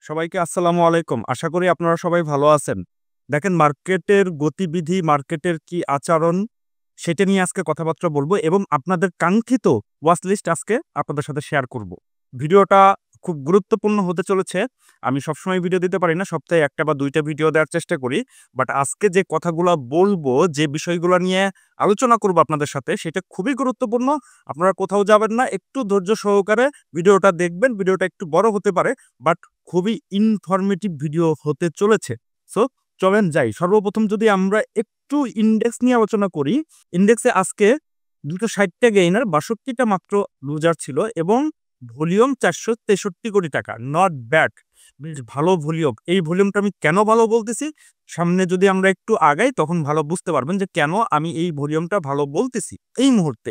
সবাইকে আসসালামু আলাইকুম। আশা করি আপনারা সবাই ভালো আছেন। দেখেন মার্কেটের গতিবিধি, মার্কেটের কি আচরণ সেটা নিয়ে আজকে কথাবার্তা বলবো এবং আপনাদের কাঙ্ক্ষিত ওয়াচ লিস্ট আজকে আপনাদের সাথে শেয়ার করব। ভিডিওটা খুব গুরুত্বপূর্ণ হতে চলেছে। আমি সবসময় ভিডিও দিতে পারি না। সপ্তাহে ১টা বা ২টা ভিডিও দেওয়ার চেষ্টা করি। বাট আজকে যে কথাগুলা বলবো, যে বিষয়গুলো নিয়ে আলোচনা করব আপনাদের সাথে সেটা খুবই গুরুত্বপূর্ণ। আপনারা কোথাও যাবেন না। একটু ধৈর্য সহকারে ভিডিওটা দেখবেন। ভিডিওটা একটু বড় হতে পারে বাট খুবই ইনফরমেটিভ ভিডিও হতে চলেছে। সো চলেন যাই। সর্বপ্রথম যদি আমরা একটু ইনডেক্স নিয়ে আলোচনা করি, ইনডেক্সে আজকে ২৬০ টা গেইনার, ৬২ টা মাত্র লুজার ছিল এবং ভলিউম ৪৬৩ কোটি টাকা। নট ব্যাড, বেশ ভালো ভলিউম। এই ভলিউমটা আমি কেন ভালো বলতেছি, সামনে যদি আমরা একটু আগাই তখন ভালো বুঝতে পারবেন যে কেন আমি এই ভলিউমটা ভালো বলতেছি এই মুহূর্তে।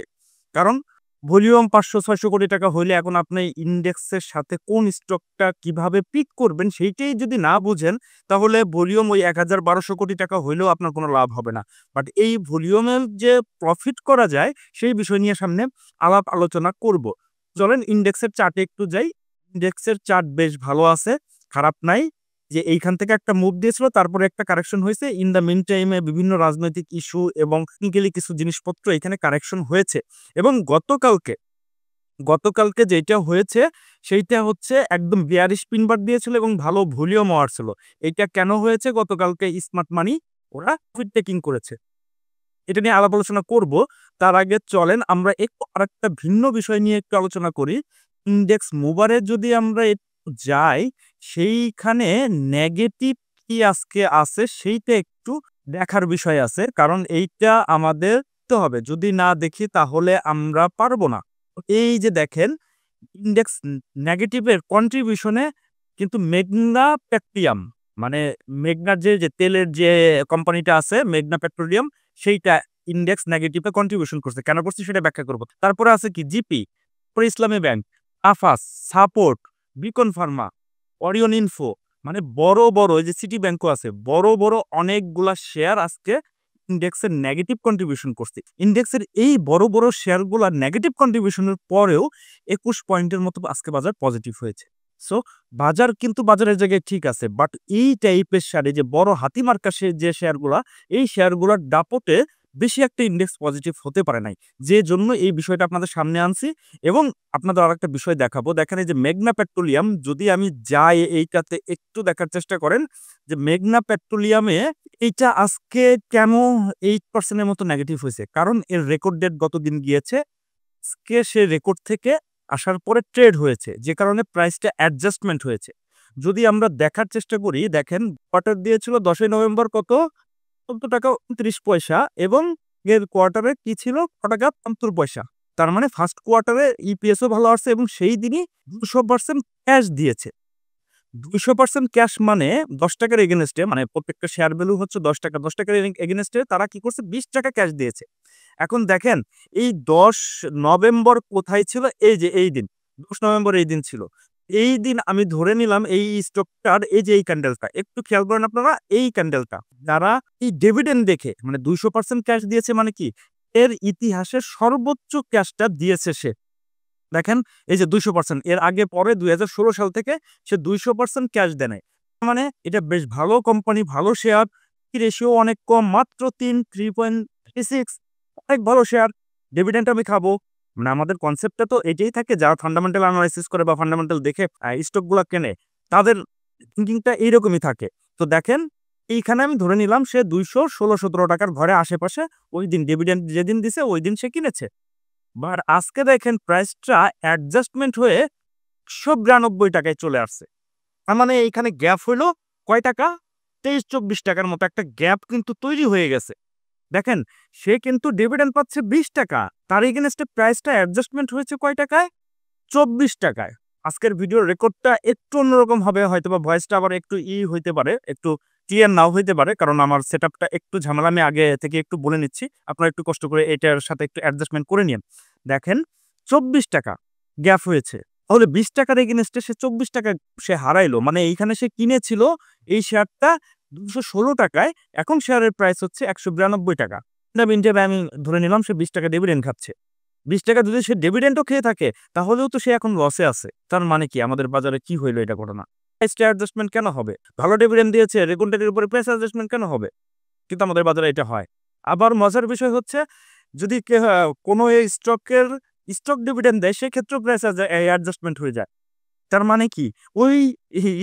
কারণ ভলিউম ৫০০-৬০০ কোটি টাকা হইলে এখন আপনি ইনডেক্সের সাথে কোন স্টকটা কিভাবে পিক করবেন সেইটাই যদি না বুঝেন, তাহলে ভলিউম ওই ১,০০০-১,২০০ কোটি টাকা হইলেও আপনার কোনো লাভ হবে না। বাট এই ভলিউমের যে প্রফিট করা যায় সেই বিষয় নিয়ে সামনে আলাপ আলোচনা করব। চলেন ইনডেক্সের চার্টে একটু যাই। ইনডেক্সের চার্ট বেশ ভালো আছে, খারাপ নাই। যে এইখান থেকে একটা মুভ দিয়েছিল, তারপরে একটা কারেকশন হয়েছে। ইন দ্য মিন টাইমে বিভিন্ন রাজনৈতিক ইস্যু এবং টেকনিক্যালি কিছু জিনিসপত্র এখানে কারেকশন হয়েছে। এবং গতকালকে যেটা হয়েছে সেইটা হচ্ছে একদম বেয়ারিশ পিনবার দিয়েছিল এবং ভালো ভলিউম হওয়ার ছিল। এইটা কেন হয়েছে? গতকালকে স্মার্ট মানি ওরা প্রফিট টেকিং করেছে। এটা নিয়ে আলাপ আলোচনা করব। তার আগে চলেন আমরা একটু আরেকটা ভিন্ন বিষয় নিয়ে একটু আলোচনা করি। ইনডেক্স মুভারে যদি আমরা একটু যাই, সেইখানে নেগেটিভ কি আজকে আছে সেইটা একটু দেখার বিষয় আছে। কারণ এইটা আমাদের দেখতে হবে। যদি না দেখি তাহলে আমরা পারবো না। এই যে দেখেন, ইনডেক্স নেগেটিভের কন্ট্রিবিউশনে কিন্তু মেঘনা পেট্রোলিয়াম, মানে মেঘনার যে তেলের যে কোম্পানিটা আছে মেঘনা পেট্রোলিয়াম, সেইটা ইনডেক্স নেগেটিভে কন্ট্রিবিউশন করছে। কেন করছে সেটা ব্যাখ্যা করব। তারপরে আছে কি জিপি, পরে ইসলামী ব্যাংক, আফাস, সাপোর্ট, বিকন ফার্মা, অরিয়ন ইনফো, মানে বড় বড় এই যে সিটি ব্যাংকও আছে, বড় বড় অনেকগুলা শেয়ার আজকে ইনডেক্সের নেগেটিভ কন্ট্রিবিউশন করছে। ইনডেক্সের এই বড় বড় শেয়ারগুলা নেগেটিভ কন্ট্রিবিউশনের পরেও ২১ পয়েন্টের মতো আজকে বাজার পজিটিভ হয়েছে। সো বাজার কিন্তু বাজারের জায়গায় ঠিক আছে, বাট এই টাইপের শেয়ারে যে বড় হাতি মার্কা যে শেয়ারগুলা, এই শেয়ারগুলোর দাপটে বেশি একটা ইনডেক্স পজিটিভ হতে পারে নাই। যে জন্য এই বিষয়টা আপনাদের সামনে আনছি এবং আপনাদের আরেকটা বিষয় দেখাবো। দেখেন এই যে মেঘনা পেট্রোলিয়াম, যদি আমি যাই এইটাতে একটু দেখার চেষ্টা করেন যে মেঘনা পেট্রোলিয়ামে এইটা আজকে কেন 8% এর মতো নেগেটিভ হয়েছে। কারণ এর রেকর্ড ডেট গতদিন গিয়েছে। আজকে সে রেকর্ড থেকে আসার পরে ট্রেড হয়েছে, যে কারণে প্রাইসটা অ্যাডজাস্টমেন্ট হয়েছে। যদি আমরা দেখার চেষ্টা করি, দেখেন কোয়ার্টার দিয়েছিল ১০ই নভেম্বর কত? ১৪ টাকা ২৯ পয়সা এবং এর কোয়ার্টারে কি ছিল? ক টাকা ৭৫ পয়সা। তার মানে ফার্স্ট কোয়ার্টারে ইপিএসও ভালো আসছে এবং সেই দিনই ২০০% ক্যাশ দিয়েছে। ২০০% ক্যাশ মানে ১০ টাকার এগেইনস্টে, মানে প্রত্যেকটা শেয়ার ভ্যালু হচ্ছে ১০ টাকা। ১০ টাকার এগেইনস্টে তারা কি করছে? ২০ টাকা ক্যাশ দিয়েছে। এখন দেখেন এই ১০ নভেম্বর কোথায় ছিল? এই যে এই দিন ১০ নভেম্বর এই দিন ছিল। এই দিন আমি ধরে নিলাম এই স্টকটার এই যে এই ক্যান্ডেলটা, একটু খেয়াল করেন আপনারা এই ক্যান্ডেলটা। যারা এই ডিভিডেন্ড দেখে, মানে ২০০% ক্যাশ দিয়েছে মানে কি? এর ইতিহাসের সর্বোচ্চ ক্যাশটা দিয়েছে সে। দেখেন এই যে ২০০%, এর আগে পরে ২০১৬ সাল থেকে সে ২০০% ক্যাশ দেয় নাই। মানে এটা বেশ ভালো কোম্পানি, ভালো শেয়ার, রেশিও অনেক কম, মাত্র ৩.36, অনেক ভালো শেয়ার। ডিভিডেন্ড আমি খাবো। মানে আমাদের কনসেপ্টটা তো এটাই থাকে, যারা ফান্ডামেন্টাল অ্যানালাইসিস করে বা ফান্ডামেন্টাল দেখে স্টকগুলা কেনে, তাদের থিংকিংটা এইরকমই থাকে। তো দেখেন এইখানে আমি ধরে নিলাম সে ২১৬-১৭ টাকার ঘরে আশেপাশে ওই দিন ডিভিডেন্ড যেদিন দিছে ওই দিন সে কিনেছে। বাট আজকে দেখেন প্রাইসটা অ্যাডজাস্টমেন্ট হয়ে ১৯২ টাকায় চলে আসছে। তার মানে এইখানে গ্যাপ হইল কয় টাকা? ২৩-২৪ টাকার মতো একটা গ্যাপ কিন্তু তৈরি হয়ে গেছে। দেখেন সে কিন্তু ডিভিডেন্ড পাচ্ছে ২০ টাকা, তার এগেইনস্টে প্রাইসটা অ্যাডজাস্টমেন্ট হয়েছে কয় টাকায়? ২৪ টাকায়। আজকের ভিডিওর রেকর্ডটা একটু অন্যরকম হবে, হয়তোবা ভয়েসটা আবার একটু হইতে পারে, একটু ক্লিয়ার নাও হইতে পারে, কারণ আমার সেটআপটা একটু ঝামেলা। আমি আগে থেকে একটু বলে নিচ্ছি, আপনারা একটু কষ্ট করে এটার সাথে একটু অ্যাডজাস্টমেন্ট করে নিন। দেখেন ২৪ টাকা গ্যাপ হয়েছে, তাহলে ২০ টাকার এগেইনস্টে সে ২৪ টাকা সে হারাইলো। মানে এইখানে সে কিনেছিল এই শেয়ারটা ২১৬ টাকায়, এখন শেয়ারের প্রাইস হচ্ছে ১৯২ টাকা। আমি ধরে নিলাম সে ২০ টাকা ডিভিডেন্ড খাচ্ছে। ২০ টাকা যদি সে ডিভিডেন্ডও খেয়ে থাকে তাহলেও তো সে এখন লসে আছে। তার মানে কি আমাদের বাজারে কি হইল এটা ঘটনা? প্রাইস অ্যাডজাস্টমেন্ট কেন হবে? ভালো ডিভিডেন্ড দিয়েছে, রেগুলেটরির উপরে প্রাইস অ্যাডজাস্টমেন্ট কেন হবে? কিন্তু আমাদের বাজারে এটা হয়। আবার মজার বিষয় হচ্ছে যদি কোনো স্টক ডিভিডেন্ড দেয় সেক্ষেত্রেও প্রাইস অ্যাডজাস্টমেন্ট হয়ে যায়। তার মানে কি? ওই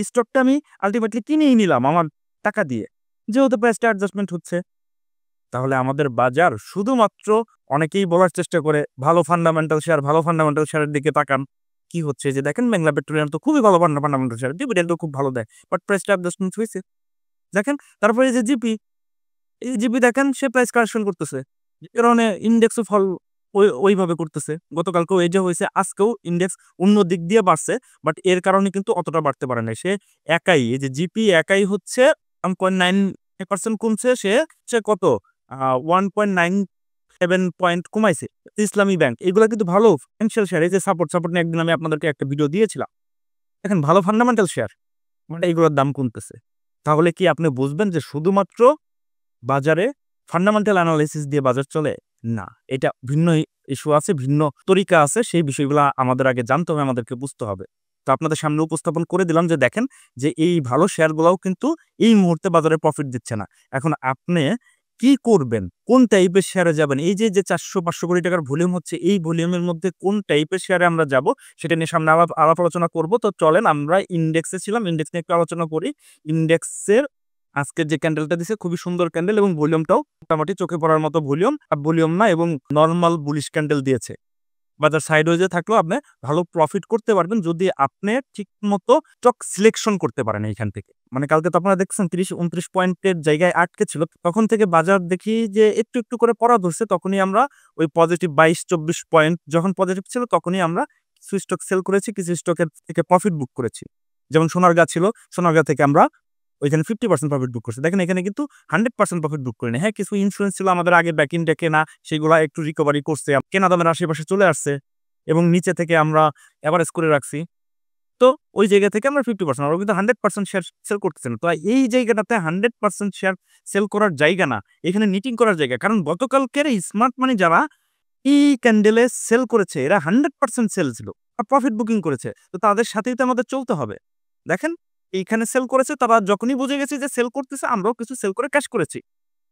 স্টকটা আমি আল্টিমেটলি কিনেই নিলাম আমার টাকা দিয়ে। যেহেতু প্রাইসটা অ্যাডজাস্টমেন্ট হচ্ছে। তাহলে আমাদের বাজার শুধুমাত্র অনেকেই বলার চেষ্টা করে ভালো ফান্ডামেন্টাল শেয়ারের দিকে তাকান। কি হচ্ছে যে দেখেন বাংলা পেট্রোলিয়াম তো খুবই ভালো ফান্ডামেন্টাল শেয়ার, ডিভিডেন্ডও খুব ভালো দেয়। বাট প্রাইসটা অ্যাডজাস্টমেন্ট হইছে। দেখেন তারপরে এই যে জিপি দেখেন সে প্রাইস কারেকশন করতেছে। যে কারণে ইনডেক্সও ফল ওইভাবে করতেছে। গতকালকেও এই যে হইছে, আজকেও ইনডেক্স অন্য দিক দিয়ে বাড়ছে। বাট এর কারণে কিন্তু অতটা বাড়তে পারে নাই। সে একাই এই যে জিপি একাই হচ্ছে 1.9% কমছে। সে কত 1.97 পয়েন্ট কমাইছে। ইসলামী ব্যাংক এগুলা কিন্তু ভালো ফাইন্যান্সিয়াল শেয়ার। এই যে সাপোর্ট নিয়ে একদিন আমি আপনাদেরকে একটা ভিডিও দিয়েছিলাম। দেখেন ভালো ফান্ডামেন্টাল শেয়ার মানে এগুলোর দাম কমতেছে। তাহলে কি আপনি বুঝবেন যে শুধুমাত্র বাজারে ফান্ডামেন্টাল অ্যানালাইসিস দিয়ে বাজার চলে? না, এটা ভিন্ন ইস্যু আছে, ভিন্ন তরিকা আছে। সেই বিষয়গুলা আমাদের আগে জানতে হবে, আমাদেরকে বুঝতে হবে। তো আপনাদের সামনে উপস্থাপন করে দিলাম যে দেখেন যে এই ভালো শেয়ারগুলাও কিন্তু এই মুহূর্তে বাজারে প্রফিট দিচ্ছে না। এখন আপনি কি করবেন? কোন টাইপের শেয়ারে যাবেন? এই যে 400-500 কোটি টাকার ভলিউম হচ্ছে, এই ভলিউমের মধ্যে কোন টাইপের শেয়ারে আমরা যাব সেটা নিয়ে সামনে আলাপ আলোচনা করব। তো চলেন আমরা ইনডেক্সে ছিলাম, ইনডেক্স নিয়ে একটু আলোচনা করি। ইনডেক্সের আজকের যে ক্যান্ডেলটা দিছে খুবই সুন্দর ক্যান্ডেল এবং ভলিউমটাও মোটামুটি চোখে পড়ার মতো ভলিউম না এবং নরমাল বুলিশ ক্যান্ডেল দিয়েছে। বাজার সাইডওয়েজে থাকলেও আপনি ভালো প্রফিট করতে পারবেন যদি আপনি ঠিকমতো স্টক সিলেকশন করতে পারেন এইখান থেকে। মানে কালকে তো আপনারা দেখছেন 30-29 পয়েন্টের জায়গায় আটকে ছিল। তখন থেকে বাজার দেখি যে একটু করে পড়া ধরছে। তখনই আমরা ওই পজিটিভ 22-24 পয়েন্ট যখন পজিটিভ ছিল তখনই আমরা কিছু স্টক সেল করেছি, কিছু স্টকের থেকে প্রফিট বুক করেছি। যেমন সোনারগাঁ ছিল, সোনারগাঁ থেকে আমরা ওইখানে 50% প্রফিট বুক করছে। দেখেন এখানে কিন্তু 100% প্রফিট বুক করিনি। হ্যাঁ, কিছু ইন্স্যুরেন্স ছিল আমাদের আগে ব্যাক ইন্ডে কেনা, সেগুলা একটু রিকভারি করছে। কেনা দামের আশেপাশে চলে আসছে এবং নিচে থেকে আমরা এভারেজ করে রাখছি। তো ওই জায়গা থেকে আমরা 50% ওরা কিন্তু 100% শেয়ার সেল করতেছে না। তো এই জায়গাটাতে 100% শেয়ার সেল করার জায়গা না। এখানে নিটিং করার জায়গা। কারণ গতকালকের স্মার্ট মানি যারা এই ক্যান্ডেলে সেল করেছে এরা 100% সেল ছিল। আর প্রফিট বুকিং করেছে। তো তাদের সাথেই তো আমাদের চলতে হবে। দেখেন এইখানে সেল করেছে, তারা যখনই বুঝে গেছে যে সেল করতেছে আমরাও কিছু সেল করে ক্যাশ করেছি।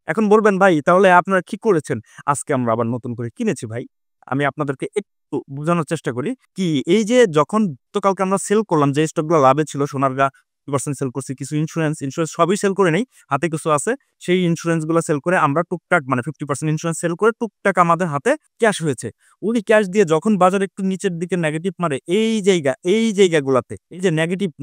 এখন বলবেন ভাই তাহলে আপনারা কি করেছেন? আজকে আমরা আবার নতুন করে কিনেছি ভাই। আমি আপনাদেরকে একটু বোঝানোর চেষ্টা করি। কি এই যে যখন গতকালকে আমরা সেল করলাম যে স্টকগুলো লাভে ছিল সোনারগাঁ 2% সেল করছি, কিছু ইন্স্যুরেন্স সবই সেল করে নেই। হাতে কিছু আছে। সেই ইন্স্যুরেন্স গুলো সেল করে আমরা টুকটাক মানে 50% ইন্স্যুরেন্স সেল করে টুকটাক আমাদের হাতে ক্যাশ হয়েছে। ওই ক্যাশ দিয়ে যখন বাজার একটু নিচের দিকে নেগেটিভ মারে এই জায়গাগুলাতে এই যে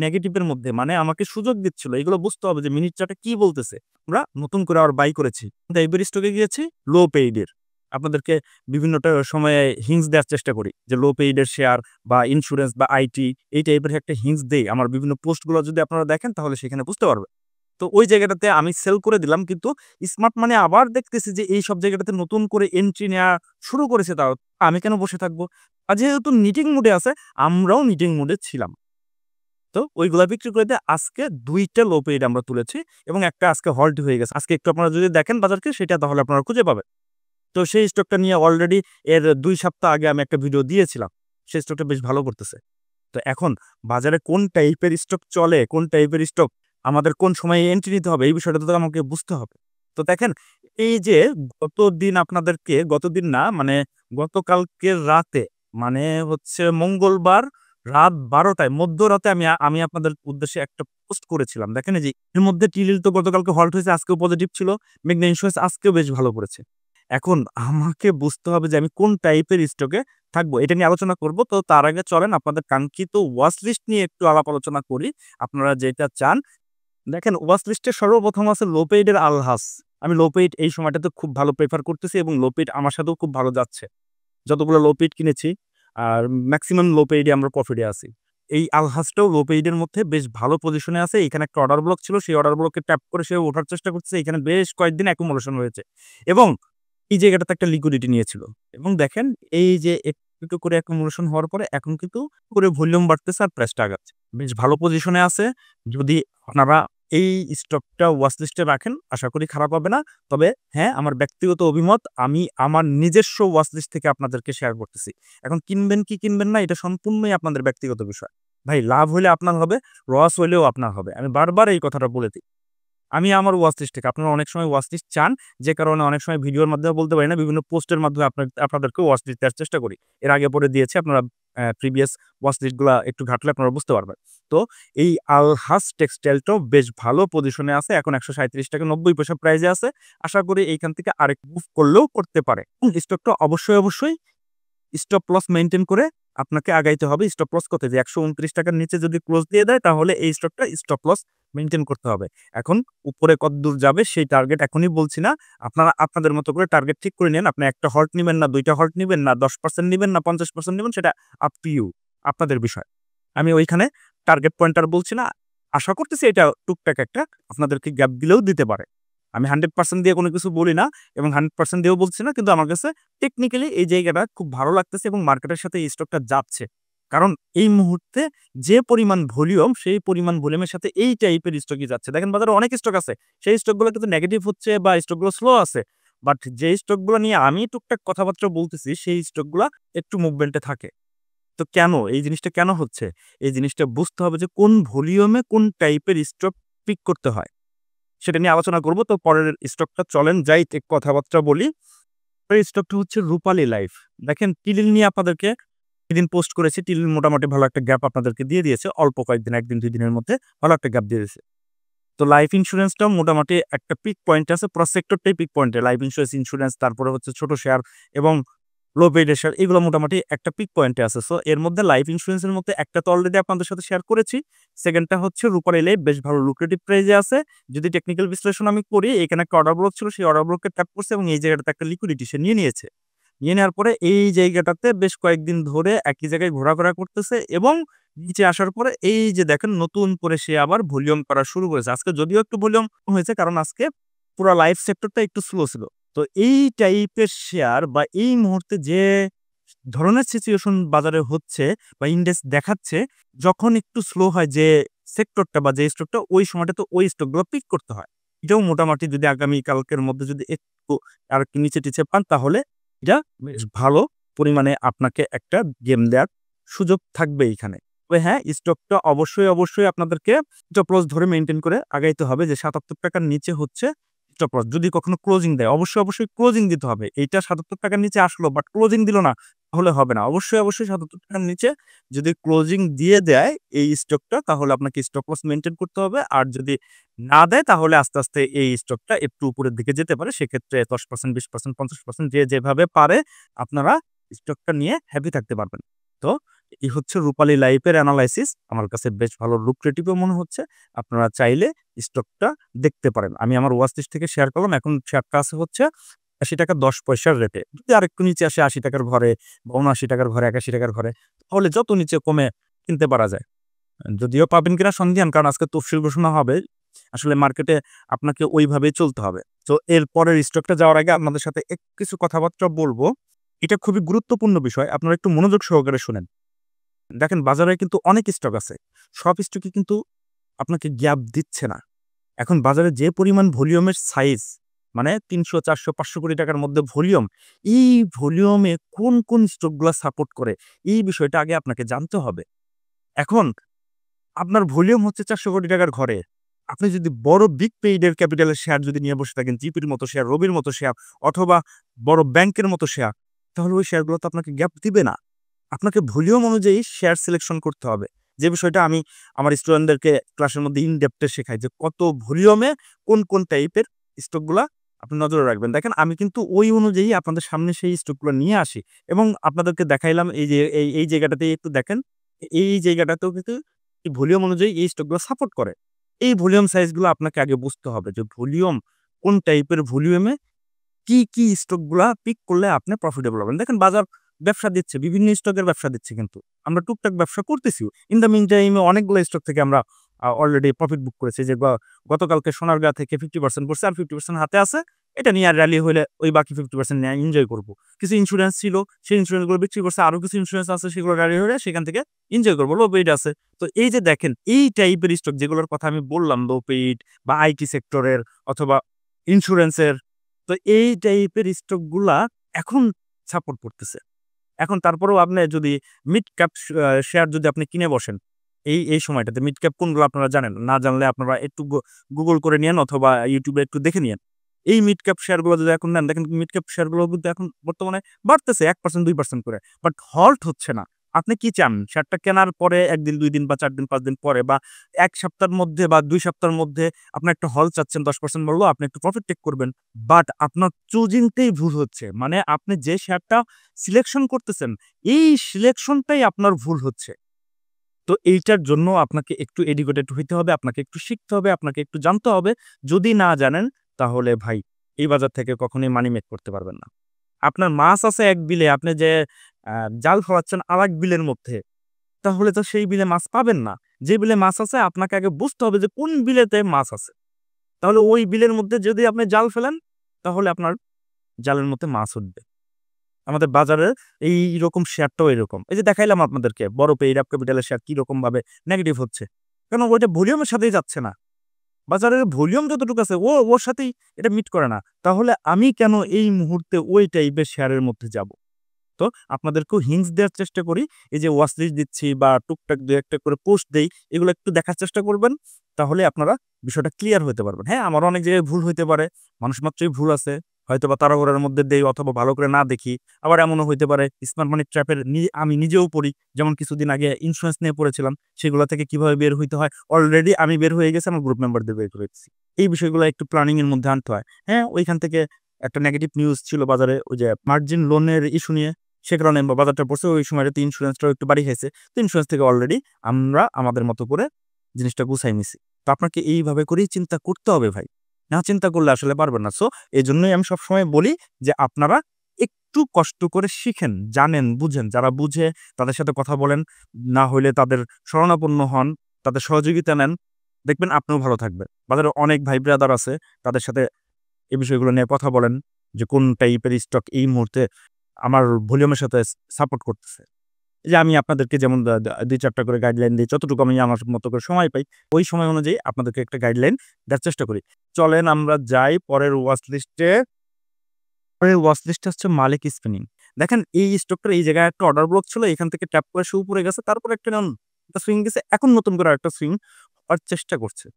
নেগেটিভের মধ্যে মানে আমাকে সুযোগ দিচ্ছিল। এগুলো বুঝতে হবে যে মিনিট চার্টে কি বলতেছে। আমরা নতুন করে আবার বাই করেছি। এবার স্টকে গিয়েছি লো পেইডের। আপনাদেরকে বিভিন্নটা সময়ে হিন্টস দেওয়ার চেষ্টা করি যে লো পেইডের শেয়ার বা ইন্স্যুরেন্স বা আইটি এই টাইপের একটা হিন্টস দেই। আমার বিভিন্ন পোস্টগুলো যদি আপনারা দেখেন তাহলে সেখানে বুঝতে পারবেন। তো ওই জায়গাটাতে আমি সেল করে দিলাম কিন্তু স্মার্ট মানে আবার দেখতেছি যে এই সব জায়গাটাতে নতুন করে এন্ট্রি নেওয়া শুরু করেছে তাও। আমি কেন বসে থাকবো? আর যেহেতু নিটিং মুডে আছে আমরাও নিটিং মুডে ছিলাম। তো ওইগুলা বিক্রি করে দিয়ে আজকে ২ টা লো পেইড আমরা তুলেছি এবং একটা আজকে হল্ট হয়ে গেছে। আজকে একটু আপনারা যদি দেখেন বাজারকে সেটা তাহলে আপনারা খুঁজে পাবেন। তো সেই স্টকটা নিয়ে অলরেডি এর ২ সপ্তাহ আগে আমি একটা ভিডিও দিয়েছিলাম। সেই স্টকটা বেশ ভালো করতেছে। তো এখন বাজারে কোন টাইপের স্টক চলে, কোন টাইপের স্টক আমাদের কোন সময়ে এন্ট্রি নিতে হবে এই বিষয়টা তো আমাকে বুঝতে হবে। তো দেখেন এই যে গতদিন না মানে গতকালকের রাতে মানে হচ্ছে মঙ্গলবার রাত ১২ টায় মধ্যরাতে আমি আপনাদের উদ্দেশ্যে একটা পোস্ট করেছিলাম। দেখেন এই যে এর মধ্যে টিলিল তো গতকালকে হল্ট হয়েছে, আজকেও পজিটিভ ছিল। মেঘনা ইন্স্যুরেন্স আজকেও বেশ ভালো করেছে। এখন আমাকে বুঝতে হবে যে আমি কোন টাইপের স্টকে থাকবো। এটা নিয়ে আলোচনা করব। তো তার আগে চলেন আপনাদের কাঙ্ক্ষিত ওয়াচ লিস্ট নিয়ে একটু আলাপ আলোচনা করি। আপনারা যেটা চান। দেখেন ওয়াচ লিস্টে সর্বপ্রথম আছে লো পেইড এর আলহাস। আমি লো পেইড এই সময়টাতে খুব ভালো প্রেফার করতেছি এবং লো পেইড আমার সাথেও খুব ভালো যাচ্ছে। যতগুলো লো পেইড কিনেছি আর মেক্সিমাম লো পেইডে আমরা প্রফিটে আছি। এই আলহাসটাও লো পেইডের মধ্যে বেশ ভালো পজিশনে আছে। এখানে একটা অর্ডার ব্লক ছিল। সেই অর্ডার ব্লককে ট্যাপ করে সে ওঠার চেষ্টা করতেছে। এখানে বেশ কয়েকদিন অ্যাকুমুলেশন হয়েছে এবং এই জায়গাটাতে একটা লিকুইডিটি নিয়েছিল এবং দেখেন এই যে একটু করে অ্যাকুমুলেশন হওয়ার পরে এখন কিন্তু করে ভলিউম বাড়তেছে আর প্রাইসটা আগাচ্ছে। বেশ ভালো পজিশনে আছে। যদি আপনারা এই স্টকটা ওয়াচ লিস্টে রাখেন আশা করি খারাপ হবে না। তবে হ্যাঁ, আমার ব্যক্তিগত অভিমত আমি আমার নিজস্ব ওয়াচ লিস্ট থেকে আপনাদেরকে শেয়ার করতেছি। এখন কিনবেন কি কিনবেন না এটা সম্পূর্ণই আপনাদের ব্যক্তিগত বিষয়। ভাই লাভ হইলে আপনার হবে, লস হইলেও আপনার হবে। আমি বারবার এই কথাটা বলে দিই। আমি আমার ওয়াচ লিস্ট থেকে, আপনারা অনেক সময় ওয়াচ লিস্ট চান, যে কারণে অনেক সময় ভিডিওর মাধ্যমে বলতে পারি না, বিভিন্ন পোস্টের মাধ্যমে আপনাদেরকে ওয়াচ লিস্ট দেওয়ার চেষ্টা করি। এর আগে পরে দিয়েছি, আপনারা প্রিভিয়াস ওয়াচ লিস্টগুলা একটু ঘাঁটলে আপনারা বুঝতে পারবেন। তো এই আলহাজ টেক্সটাইলটাও বেশ ভালো পজিশনে আছে। এখন ৳১৩৭.৯০ প্রাইসে আছে। আশা করি এইখান থেকে আরেকটু মুভ করলেও করতে পারে। স্টকটা অবশ্যই স্টপ লস মেইনটেইন করে আপনাকে আগাইতে হবে। স্টপ লস কত? যে ৳১২৯ নিচে যদি ক্লোজ দিয়ে দেয়, তাহলে এই স্টকটা স্টপ লস মেইনটেইন করতে হবে। এখন উপরে কতদূর যাবে সেই টার্গেট এখনই বলছি না। আপনারা আপনাদের মতো করে টার্গেট ঠিক করে নেন। আপনি ১ টা হল্ট নিবেন না, ২ টা হল্ট নিবেন না, ১০% নিবেন না, ৫০% নিবেন, সেটা আপ টু ইউ, আপনাদের বিষয়। আমি ওইখানে টার্গেট পয়েন্টার বলছি না। আশা করতেছি এটা টুকটাক একটা আপনাদেরকে গ্যাপ দিলেও দিতে পারে। আমি 100% দিয়ে কোনো কিছু বলি না এবং 100% দিয়েও বলছি না। কিন্তু আমার কাছে টেকনিক্যালি এই জায়গাটা খুব ভালো লাগতেছে এবং মার্কেটের সাথে এই স্টকটা যাচ্ছে। কারণ এই মুহূর্তে যে পরিমাণ ভলিউম, সেই পরিমাণ ভলিউমের সাথে এই টাইপের স্টকই যাচ্ছে। দেখেন বাজারে অনেক স্টক আছে। সেই স্টকগুলো কিন্তু নেগেটিভ হচ্ছে বা স্টকগুলো স্লো আছে। বাট যে স্টকগুলো নিয়ে আমি টুকটাক কথাবার্তা বলতেছি, সেই স্টকগুলা একটু মুভমেন্টে থাকে। তো কেন? এই জিনিসটা কেন হচ্ছে? এই জিনিসটা বুঝতে হবে যে কোন ভলিউমে কোন টাইপের স্টক পিক করতে হয়। সেটা নিয়ে আলোচনা করব। তো পরের স্টকটা চলেন যাই কথাবার্তা বলি। এই স্টকটা হচ্ছে রূপালী লাইফ। দেখেন টিলিল নিয়ে আপনাদেরকে এদিন পোস্ট করেছি। টিলিল মোটামুটি ভালো একটা গ্যাপ আপনাদেরকে দিয়ে দিয়েছে। অল্প কয়েকদিন, ১ দিন ২ দিনের মধ্যে ভালো একটা গ্যাপ দিয়ে দিয়েছে। তো লাইফ ইন্সুরেন্সটাও মোটামুটি একটা পিক পয়েন্ট আছে। পুরা সেক্টরটাই পিক পয়েন্টে। লাইফ ইন্সুরেন্স, তারপরে হচ্ছে ছোট শেয়ার এবং লো পেইড শেয়ার, এগুলো মোটামুটি একটা পিক পয়েন্টে আছে। সো এর মধ্যে লাইফ ইন্সুরেন্সের মধ্যে একটা তো অলরেডি আপনাদের সাথে শেয়ার করেছি। সেকেন্ডটা হচ্ছে রূপালী লাইফ, বেশ ভালো লুক্রেটিভ প্রাইসে আছে। যদি টেকনিক্যাল বিশ্লেষণ আমি করি, এখানে একটা অর্ডার ব্লক ছিল, সেই অর্ডার ব্লককে ট্যাপ করছে এবং এই জায়গাটাতে একটা লিকুইডিটি সে নিয়ে নিয়েছে। নিয়ে নেওয়ার পরে এই জায়গাটাতে বেশ কয়েকদিন ধরে একই জায়গায় ঘোরাফেরা করতেছে এবং নিচে আসার পরে এই যে দেখেন নতুন করে সে আবার ভলিউম করা শুরু করেছে। আজকে যদিও একটু ভলিউম হয়েছে, কারণ আজকে পুরা লাইফ সেক্টরটা একটু স্লো ছিল। তো এই টাইপের শেয়ার বা এই মুহূর্তে যে ধরনের সিচুয়েশন বাজারে হচ্ছে বা ইন্ডেক্স দেখাচ্ছে, যখন একটু স্লো হয় যে সেক্টরটা বা যে স্টকটা, ওই সময়টাতে ওই স্টকগুলো পিক করতে হয়। এটাও মোটামুটি যদি আগামী কালকের মধ্যে যদি একটু আরেকটু নিচে-টিচে পান, তাহলে এটা বেশ ভালো পরিমাণে আপনাকে একটা গেম দেওয়ার সুযোগ থাকবে এইখানে। তবে হ্যাঁ, স্টকটা অবশ্যই আপনাদেরকে স্টপ লস ধরে মেইনটেইন করে আগাইতে হবে যে ৳৭৭ র নিচে হচ্ছে স্টপ লস। যদি কখনো ক্লোজিং দেয়, অবশ্যই ক্লোজিং দিতে হবে। এইটা ৳৭৭ র নিচে আসলো বাট ক্লোজিং দিল না, তাহলে হবে না। অবশ্যই ৳৭৭ র নিচে যদি ক্লোজিং দিয়ে দেয় এই স্টকটা, তাহলে আপনাকে স্টপ লস মেইনটেইন করতে হবে। আর যদি না দেয়, তাহলে আস্তে এই স্টকটা একটু উপরের দিকে যেতে পারে। সেক্ষেত্রে ১০%, ২০%, ৫০% যে যেভাবে পারে আপনারা স্টকটা নিয়ে হ্যাপি থাকতে পারবেন। তো এই হচ্ছে রূপালী লাইফের এনালাইসিস। আমার কাছে বেশ ভালো লুক্রেটিভও মনে হচ্ছে। আপনারা চাইলে স্টকটা দেখতে পারেন। আমি আমার ওয়াচ লিস্ট থেকে শেয়ার করলাম। এখন শেয়ারটা আছে হচ্ছে ৳৮০.১০ রেটে। যদি আরেকটু নিচে আসে ৳৮০ র ঘরে বা ৳৭৯ র ঘরে, ৳৮১ র ঘরে, তাহলে যত নিচে কমে কিনতে পারা যায়। যদিও পাবেন কিনা সন্দিহান, কারণ আজকে তফসিল ঘোষণা হবে। আসলে মার্কেটে আপনাকে ওইভাবেই চলতে হবে। তো এর পরের স্টকটা যাওয়ার আগে আপনাদের সাথে কিছু কথাবার্তা বলব। এটা খুবই গুরুত্বপূর্ণ বিষয়। আপনারা একটু মনোযোগ সহকারে শুনেন। দেখেন বাজারে কিন্তু অনেক স্টক আছে। সব স্টকই কিন্তু আপনাকে গ্যাপ দিচ্ছে না। এখন বাজারে যে পরিমাণ ভলিউমের সাইজ, মানে ৩০০, ৪০০, ৫০০ কোটি টাকার মধ্যে ভলিউম, এই ভলিউমে কোন স্টকগুলা সাপোর্ট করে, এই বিষয়টা আগে আপনাকে জানতে হবে। এখন আপনার ভলিউম হচ্ছে ৳৪০০ কোটি টাকার ঘরে। আপনি যদি বড় বিগ পেইডের ক্যাপিটালের শেয়ার যদি নিয়ে বসে থাকেন, জিপির মতো শেয়ার, রবির মতো শেয়ার অথবা বড় ব্যাংকের মতো শেয়ার, তাহলে ওই শেয়ারগুলো তো আপনাকে গ্যাপ দিবে না। আপনাকে ভলিউম অনুযায়ী শেয়ার সিলেকশন করতে হবে। যে বিষয়টা আমি আমার স্টুডেন্টদেরকে ক্লাসের মধ্যে ইন ডেপথ এ শেখাই যে কত ভলিউমে কোন টাইপের স্টকগুলা আপনি নজরে রাখবেন। দেখেন আমি কিন্তু ওই অনুযায়ী আপনাদের সামনে সেই স্টকগুলো নিয়ে আসি এবং আপনাদেরকে দেখাইলাম এই যে এই জায়গাটাতে একটু দেখেন। এই জায়গাটাতেও কিন্তু এই ভলিউম অনুযায়ী এই স্টকগুলো সাপোর্ট করে। এই ভলিউম সাইজগুলো আপনাকে আগে বুঝতে হবে যে ভলিউম কোন টাইপের ভলিউমে কি স্টকগুলা পিক করলে আপনি প্রফিটেবল হবেন। দেখেন বাজার ব্যবসা দিচ্ছে, বিভিন্ন স্টকের ব্যবসা দিচ্ছে কিন্তু। আমরা টুকটাক ব্যবসা করতেছিও। ইন দ্য মিন টাইম অনেকগুলো স্টক থেকে আমরা অলরেডি প্রফিট বুক করেছি। যে গতকালকে সোনারগাঁ থেকে 50% পড়ছে আর 50% হাতে আছে। এটা নিয়ে আর র‍্যালি হইলে ওই বাকি 50% নিয়ে এনজয় করব। কিছু ইন্সুরেন্স ছিল, সেই ইন্সুরেন্স গুলো বিক্রি করছে। আরো কিছু ইন্সুরেন্স আছে, সেগুলো র‍্যালি হলে সেখান থেকে এনজয় করব। লো পেইড আছে। তো এই যে দেখেন এই টাইপের স্টক যেগুলোর কথা আমি বললাম, লো পেইড বা আইটি সেক্টরের অথবা ইন্সুরেন্সের, তো এই টাইপের স্টকগুলা এখন সাপোর্ট করতেছে। এখন তারপরেও আপনি যদি মিড ক্যাপ শেয়ার যদি আপনি কিনে বসেন, এই সময়টাতে মিড ক্যাপ কোনগুলো আপনারা জানেন? না জানলে আপনারা একটু গুগল করে নিয়েন অথবা YouTube এ একটু দেখে নিয়েন। এই মিড ক্যাপ শেয়ারগুলো যদি এখন নেন, দেখেন মিড ক্যাপ শেয়ারগুলো কিন্তু এখন বর্তমানে বাড়তেছে 1% 2% করে। বাট হল্ট হচ্ছে না। আপনি কি চান? শেয়ারটা কেনার পরে ১ দিন, ২ দিন বা ৪ দিন, ৫ দিন পরে বা ১ সপ্তাহের মধ্যে বা ২ সপ্তাহের মধ্যে আপনার একটা হল চাচ্ছেন 10% বাড়লো, আপনি একটু প্রফিট টেক করবেন। বাট আপনার চুজিংটাই ভুল হচ্ছে। মানে আপনি যে শেয়ারটা সিলেকশন করতেছেন, এই সিলেকশনটাই আপনার ভুল হচ্ছে। তো এইটার জন্য আপনাকে একটু এডুকেটেড হইতে হবে, আপনাকে একটু শিখতে হবে, আপনাকে একটু জানতে হবে। যদি না জানেন তাহলে ভাই এই বাজার থেকে কখনোই মানি মেক করতে পারবেন না। আপনার মাছ আছে এক বিলে, আপনি যে আ জাল ফলাচ্ছেন আরেক বিলের মধ্যে, তাহলে তো সেই বিলে মাছ পাবেন না। যে বিলে মাছ আছে আপনাকে আগে বুঝতে হবে যে কোন বিলেতে মাছ আছে। তাহলে ওই বিলের মধ্যে যদি আপনি জাল ফেলেন, তাহলে আপনার জালের মধ্যে মাছ উঠবে। আমাদের বাজারের এইরকম শেয়ারটাও এরকম। এই যে দেখাইলাম আপনাদেরকে বড় পেইড আপ ক্যাপিটালের শেয়ার কিরকমভাবে নেগেটিভ হচ্ছে। কারণ ওইটা ভলিউমের সাথেই যাচ্ছে না। বাজারের ভলিউম যতটুকু আছে ওর সাথেই এটা মিট করে না। তাহলে আমি কেন এই মুহূর্তে ওই টাইপের শেয়ারের মধ্যে যাব? তো আপনাদেরকেও হিন্টস দেওয়ার চেষ্টা করি। এই যে ওয়াচ লিস্ট দিচ্ছি বা টুকটাক ২-১ টা করে পোস্ট দেই, এগুলো একটু দেখার চেষ্টা করবেন। তাহলে আপনারা বিষয়টা ক্লিয়ার হতে পারবেন। হ্যাঁ, আমারও অনেক জায়গায় ভুল হইতে পারে। মানুষ মাত্রই ভুল আছে। হয়তোবা তাড়াহুড়ার মধ্যে দেই অথবা ভালো করে না দেখি। আবার এমনও হইতে পারে স্মার্ট মানি ট্র্যাপের আমি নিজেও পড়ি। যেমন কিছুদিন আগে ইন্সুরেন্স নিয়ে পড়েছিলাম। সেগুলা থেকে কিভাবে বের হইতে হয়। অলরেডি আমি বের হয়ে গেছি, আমার গ্রুপ মেম্বারদের বের করে দিচ্ছি। এই বিষয়গুলো একটু প্ল্যানিং এর মধ্যে আনতে হয়। হ্যাঁ, ওইখান থেকে একটা নেগেটিভ নিউজ ছিল বাজারে ওই যে মার্জিন লোনের ইস্যু নিয়ে। সে কারণে বাজারটা পড়ছে ওই সময়টাতে ইন্সুরেন্সটাও একটু বাড়ি খাইছে। তো ইন্সুরেন্স থেকে অলরেডি আমরা আমাদের মতো করে জিনিসটা গুছাই নিছি। তো আপনাকে এইভাবে করেই চিন্তা করতে হবে ভাই। না চিন্তা করলে আসলে পারবেন না। সো এজন্যই আমি সবসময় বলি যে আপনারা একটু কষ্ট করে শিখেন, জানেন, বুঝেন। যারা বুঝে তাদের সাথে কথা বলেন। না হইলে তাদের শরণাপন্ন হন, তাদের সহযোগিতা নেন। দেখবেন আপনিও ভালো থাকবেন। বাজারে অনেক ভাই ব্রাদার আছে, তাদের সাথে এই বিষয়গুলো নিয়ে কথা বলেন যে কোন টাইপের স্টক এই মুহূর্তে আমার ভলিউমের সাথে সাপোর্ট করতেছে। এই যে আমি আপনাদেরকে যেমন দা দা ২-৪ টা করে গাইডলাইন দেই, যতটুকু আমি আমার মতো করে সময় পাই, ওই সময় অনুযায়ী আপনাদেরকে একটা গাইডলাইন দেওয়ার চেষ্টা করি। চলেন আমরা যাই পরের ওয়াচ লিস্টে। পরের ওয়াচ লিস্টে হচ্ছে মালিক স্পিনিং। দেখেন এই স্টকটার এই জায়গায় একটা অর্ডার ব্লক ছিল, এখান থেকে ট্যাপ করে সে উপরে গেছে, তারপরে একটা সুইং গেছে, এখন নতুন করে আরেকটা সুইং হওয়ার চেষ্টা করছে।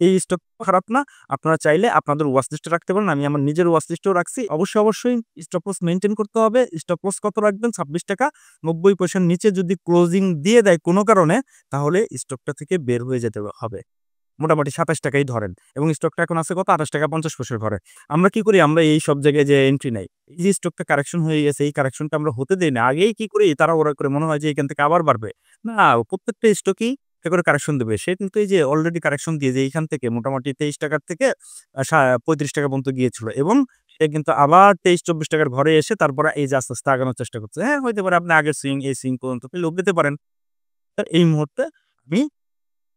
এই স্টক খারাপ না। আপনারা চাইলে আপনাদের ওয়াচ লিস্টে রাখতে পারেন। আমি আমার নিজের ওয়াচ লিস্টেও রাখছি। অবশ্যই স্টপ লস মেইনটেইন করতে হবে। স্টপ লস কত রাখবেন? ৳২৬.৯০ নিচে যদি ক্লোজিং দিয়ে দেয় কোনো কারণে, তাহলে স্টকটা থেকে বের হয়ে যেতে হবে। মোটামুটি ৳২৭ ধরেন এবং স্টকটা এখন আছে কত? ৳২৮.৫০ ঘরে। আমরা কি করি? আমরা এই সব জায়গায় যেয়ে এন্ট্রি নেই। এই যে স্টকটা কারেকশন হয়ে গেছে, এই কারেকশনটা আমরা হতে দেই না। আগেই কি করি? তাড়াহুড়া করে মনে হয় যে এখান থেকে আবার বাড়বে। না, প্রত্যেকটা স্টকই একটা করে কারেকশন দেবে। সে কিন্তু এই যে অলরেডি কারেকশন দিয়ে যে এইখান থেকে মোটামুটি ৳২৩ থেকে ৳৩৫ পর্যন্ত গিয়েছিল এবং সে কিন্তু আবার ৳২৩-৳২৪ ঘরে এসে তারপরে এই যে আস্তে, আস্তে আগানোর চেষ্টা করছে। হ্যাঁ, হইতে পারে আপনি আগের সুইং, এই সুইং পর্যন্ত পেলেও পেতে পারেন। এই মুহূর্তে আমি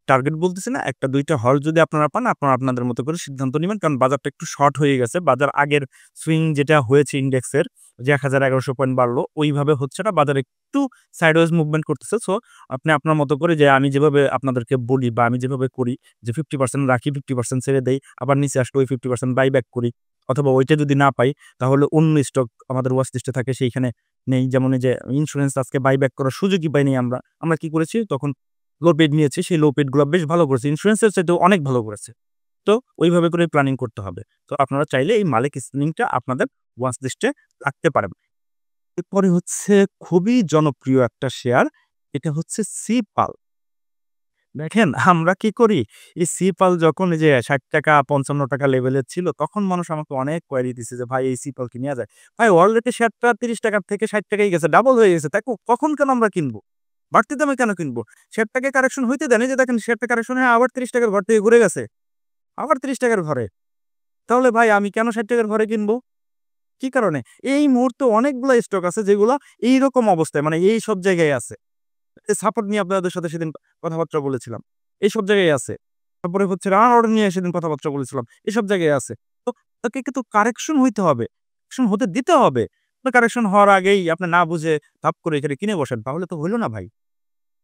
টার্গেট বলতেছি না, ১ টা ২ টা হল যদি আপনারা পান, আপনারা আপনাদের মতো করে সিদ্ধান্ত নিবেন। কারণ বাজারটা একটু শর্ট হয়ে গেছে। বাজার আগের সুইং যেটা হয়েছে ইন্ডেক্সের যে ১,১১০০ পয়েন্ট বাড়লো, ওইভাবে হচ্ছে না। বাজার একটু সাইডওয়েজ মুভমেন্ট করতেছে। সো আপনি আপনার মতো করে যে আমি যেভাবে আপনাদেরকে বলি বা আমি যেভাবে করি যে 50% রাখি, 50% ছেড়ে দেই। আবার নিচে আসলে ওই 50% বাইব্যাক করি। অথবা ওইটা যদি না পাই, তাহলে অন্য স্টক আমাদের ওয়াচ লিস্টে থাকে সেইখানে নেই। যেমন এই যে ইন্সুরেন্স আজকে বাইব্যাক করার সুযোগই পাইনি আমরা। আমরা কি করেছি? তখন লো পেইড নিয়েছি। সেই লো পেইড গুলা বেশ ভালো করেছে। ইন্সুরেন্সের চাইতেও অনেক ভালো করেছে। তো ওইভাবে করে প্ল্যানিং করতে হবে। তো আপনারা চাইলে এই মালিক স্পিনিংটা আপনাদের ওয়াচ লিস্টে রাখতে পারেন। এরপরে হচ্ছে খুবই জনপ্রিয় একটা শেয়ার। এটা হচ্ছে সিপাল। দেখেন আমরা কি করি? এই সিপাল যখন এই যে ৳৬০ ৳৫৫ লেভেলের ছিল, তখন মানুষ আমাকে অনেক কোয়েরি দিছে যে, "ভাই এই সিপাল কি নেয়া যায়?" ভাই অলরেডি শেয়ারটা ৳৩০ থেকে ৳৬০ গেছে, ডাবল হয়ে গেছে। তাই কখন কেন আমরা কিনবো? বাড়তি দামে কেন কিনবো? শেয়ারটাকে কারেকশন হইতে দেন। এই যে দেখেন শেয়ারটা কারেকশন হয়ে আবার ৳৩০ ঘর থেকে ঘুরে গেছে। আবার ৳৩০ ঘরে। তাহলে ভাই আমি কেন ৳৬০ ঘরে কিনবো? কি কারণে? এই মুহূর্তে অনেকগুলা স্টক আছে যেগুলা এইরকম অবস্থায় মানে এইসব জায়গায় আছে। সাপোর্ট নিয়ে আপনাদের সাথে সেদিন কথাবার্তা বলেছিলাম। এইসব জায়গায় আছে। তারপরে হচ্ছে রান অর্ডার নিয়ে সেদিন কথাবার্তা বলেছিলাম। এসব জায়গায় আছে। তো তাকে কিন্তু কারেকশন হইতে হবে। কারেকশন হতে দিতে হবে। কারেকশন হওয়ার আগেই আপনি না বুঝে ধাপ করে এখানে কিনে বসেন। তাহলে তো হইল না ভাই।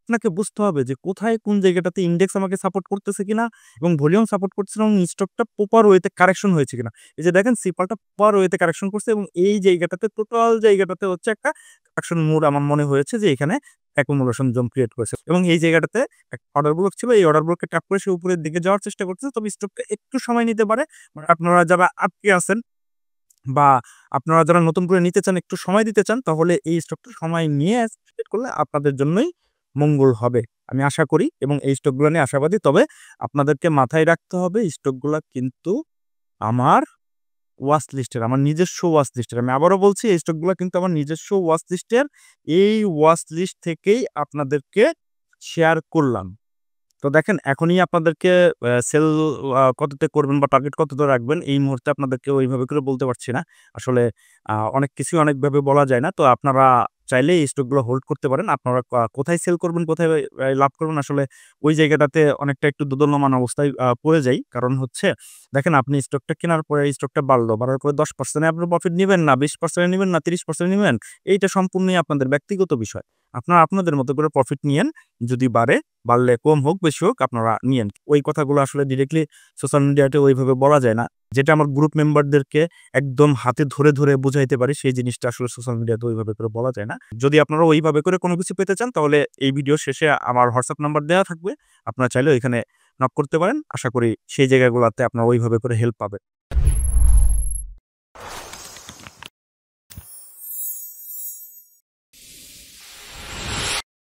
আপনাকে বুঝতে হবে যে কোথায় কোন জায়গাটাতে ইন্ডেক্স আমাকে সাপোর্ট করতেছে কিনা এবং ভলিউম সাপোর্ট করতেছে এবং স্টকটা প্রপার ওয়েতে কারেকশন হয়েছে কিনা। এই যে দেখেন সিপালটা প্রপার ওয়েতে কারেকশন করছে এবং এই জায়গাটাতে টোটাল জায়গাটাতে হচ্ছে একটা কারেকশন মোড আমার মনে হয়েছে যে এখানে অ্যাকুমুলেশন জোন ক্রিয়েট করেছে এবং এই জায়গাটাতে একটা অর্ডার ব্লক ছিল। এই অর্ডার ব্লককে ট্যাপ করে সে উপরের দিকে যাওয়ার চেষ্টা করতেছে। তবে স্টকটা একটু সময় নিতে পারে। আপনারা যারা আটকে আছেন বা আপনারা যারা নতুন করে নিতে চান, একটু সময় দিতে চান, তাহলে এই স্টকটা সময় নিয়ে ট্রেড করলে আপনাদের জন্যই মঙ্গল হবে। আমি আশা করি এবং এই স্টকগুলো নিয়ে আশাবাদী। তবে আপনাদেরকে মাথায় রাখতে হবে স্টকগুলা কিন্তু আমার ওয়াচ লিস্টের, আমার নিজস্ব ওয়াচ লিস্টের। আমি আবারও বলছি এই স্টকগুলা কিন্তু আমার নিজস্ব ওয়াচ লিস্টের। এই ওয়াচ লিস্ট থেকেই আপনাদেরকে শেয়ার করলাম। তো দেখেন এখনই আপনাদেরকে সেল কততে করবেন বা টার্গেট কততে রাখবেন এই মুহূর্তে আপনাদেরকে ওইভাবে করে বলতে পারছি না। আসলে অনেক কিছুই অনেকভাবে বলা যায় না। তো আপনারা চাইলে এই স্টকগুলো হোল্ড করতে পারেন। আপনারা কোথায় সেল করবেন, কোথায় লাভ করবেন আসলে ওই জায়গাটাতে অনেকটা একটু দোদুল্যমান অবস্থায় পড়ে যাই। কারণ হচ্ছে দেখেন আপনি স্টকটা কেনার পরে এই স্টকটা বাড়ার পরে 10% এ আপনি প্রফিট নিবেন না, 20% নিবেন না, 30% নিবেন। এইটা সম্পূর্ণই আপনাদের ব্যক্তিগত বিষয়। আপনারা আপনাদের মতো করে প্রফিট নিয়েন। যদি বাড়লে কম হোক বেশি হোক আপনারা নিয়েন। ওই কথাগুলো আসলে ডিরেক্টলি সোশ্যাল মিডিয়াতে ওইভাবে বলা যায় না। যেটা আমার গ্রুপ মেম্বারদেরকে একদম হাতে ধরে বুঝাইতে পারি সেই জিনিসটা আসলে সোশ্যাল মিডিয়াতে ওইভাবে করে বলা যায় না। যদি আপনারা ওইভাবে করে কোনো কিছু পেতে চান তাহলে এই ভিডিও শেষে আমার WhatsApp নাম্বার দেওয়া থাকবে। আপনারা চাইলে ওইখানে নক করতে পারেন। আশা করি সেই জায়গাগুলোতে আপনারা ওইভাবে করে হেল্প পাবেন।